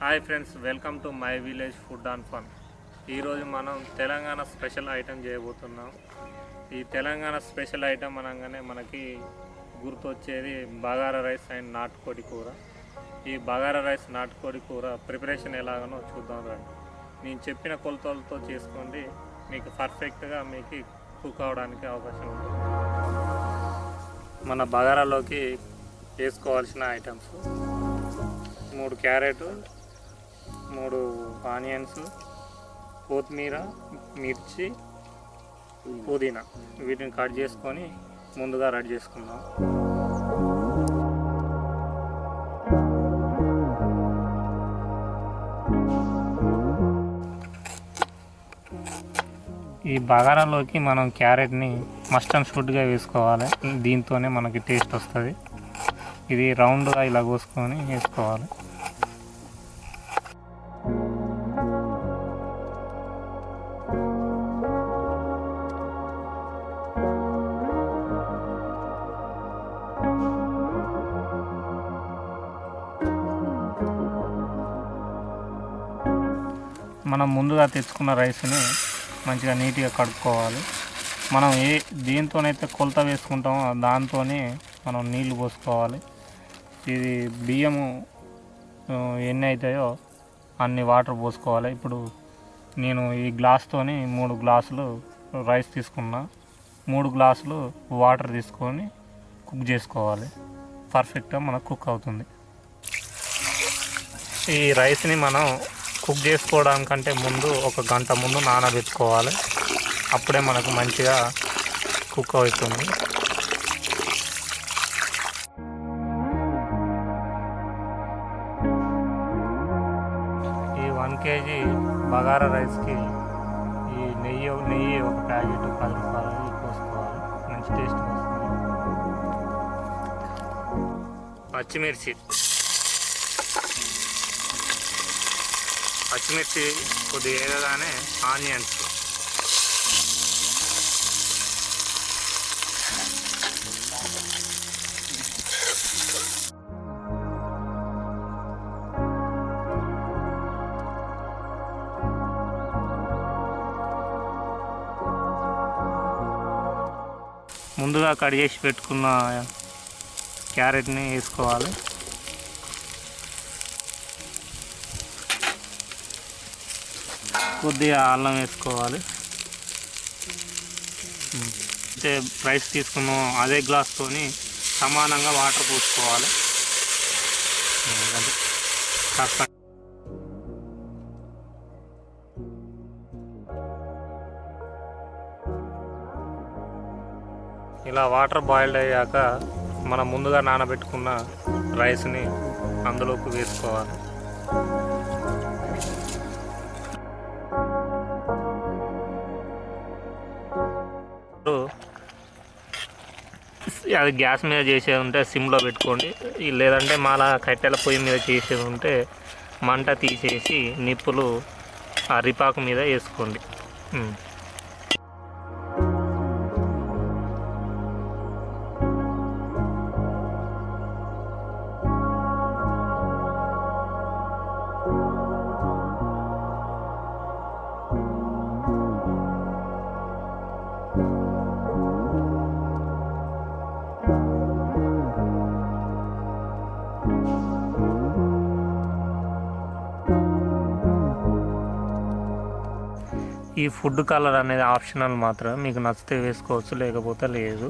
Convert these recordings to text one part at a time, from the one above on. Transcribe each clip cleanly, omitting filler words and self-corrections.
Hi friends, welcome to my village food and fun. ఈరోజు మనం Telangana special item చేయబోతున్నాం. ఈ తెలంగాణ స్పెషల్ ఐటెం అనగానే మనకి గుర్తొచ్చేది బగారా రైస్ అండ్ నాటుకోడి కూర. ఈ బగారా రైస్ నాటుకోడి కూర ప్రిపరేషన్ ఎలాగనో చూద్దాం రండి. నేను చెప్పిన కొలతలతో చేసుకోండి, మీకు పర్ఫెక్ట్గా మీకు కుక్ అవడానికి అవకాశం ఉంటుంది. మన బగారాలోకి వేసుకోవాల్సిన ఐటమ్స్: 3 క్యారెట్, 3 ఆనియన్స్, కొత్తిమీర, మిర్చి, పుదీనా. వీటిని కట్ చేసుకొని ముందుగా రెడీ చేసుకుందాం. ఈ బగారాలోకి మనం క్యారెట్ని మస్ట్ అండ్ షుడ్గా వేసుకోవాలి. దీంతోనే మనకి టేస్ట్ వస్తుంది. ఇది రౌండ్గా ఇలా కోసుకొని వేసుకోవాలి. మనం ముందుగా తెచ్చుకున్న రైస్ని మంచిగా నీట్గా కడుక్కోవాలి. మనం దేంతోనైతే కొలత వేసుకుంటామో దాంతోనే మనం నీళ్లు పోసుకోవాలి. ఇది బియ్యము ఎన్ని అవుతాయో అన్ని వాటర్ పోసుకోవాలి. ఇప్పుడు నేను ఈ గ్లాస్తోని 3 గ్లాసులు రైస్ తీసుకున్నా. 3 గ్లాసులు వాటర్ తీసుకొని కుక్ చేసుకోవాలి. పర్ఫెక్ట్గా మనకు కుక్ అవుతుంది. ఈ రైస్ని మనం కుక్ చేసుకోవడానికంటే ముందు 1 గంట ముందు నానబెట్టుకోవాలి. అప్పుడే మనకు మంచిగా కుక్ అవుతుంది. ఈ 1 kg బగారా రైస్కి ఈ నెయ్యి 1 ప్యాకెట్ 10 రూపాయలు పోసుకోవాలి. మంచి టేస్ట్ వస్తుంది. పచ్చిమిర్చి కొద్దిగా వేయగానే ఆనియన్స్, ముందుగా కట్ చేసి పెట్టుకున్న క్యారెట్ని వేసుకోవాలి. కొద్దిగా అల్లం వేసుకోవాలి. అయితే రైస్ తీసుకున్నాం అదే గ్లాస్తోని సమానంగా వాటర్ పోసుకోవాలి. కాస్త ఇలా వాటర్ బాయిల్డ్ అయ్యాక మనం ముందుగా నానబెట్టుకున్న రైస్ని అందులోకి వేసుకోవాలి. అది గ్యాస్ మీద చేసేది ఉంటే సిమ్లో పెట్టుకోండి. లేదంటే మాలా కట్టెల పొయ్యి మీద చేసేది ఉంటే మంట తీసేసి నిప్పులు ఆ రిపాకు మీద వేసుకోండి. ఈ ఫుడ్ కలర్ అనేది ఆప్షనల్ మాత్రం, మీకు నచ్చితే వేసుకోవచ్చు, లేకపోతే లేదు.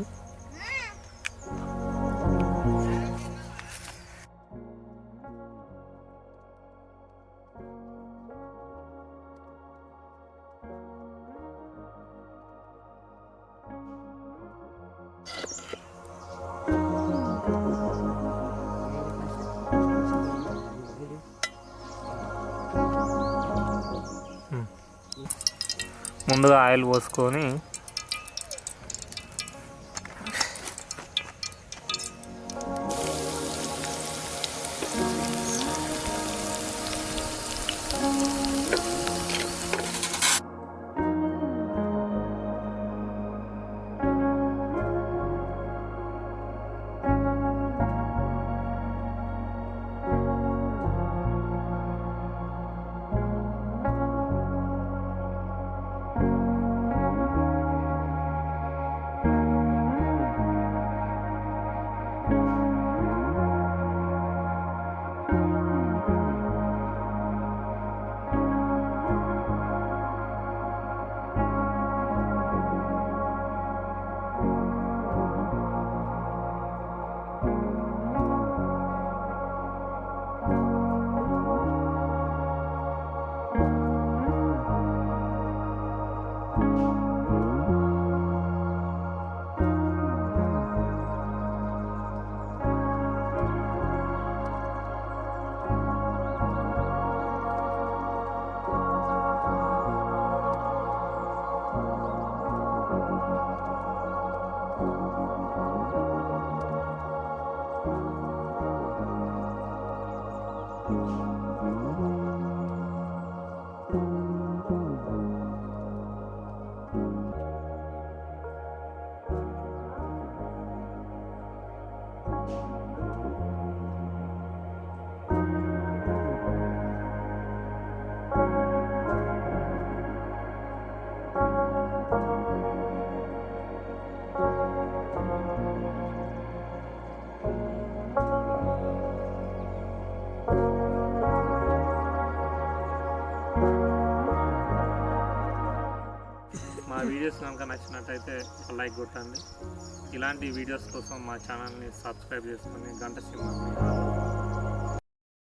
ముందుగా ఆయిల్ పోసుకొని మా వీడియోస్ కనుక నచ్చినట్టయితే ఒక లైక్ కొట్టండి. ఇలాంటి వీడియోస్ కోసం మా ఛానల్ని సబ్స్క్రైబ్ చేసుకొని గంట సింబల్ని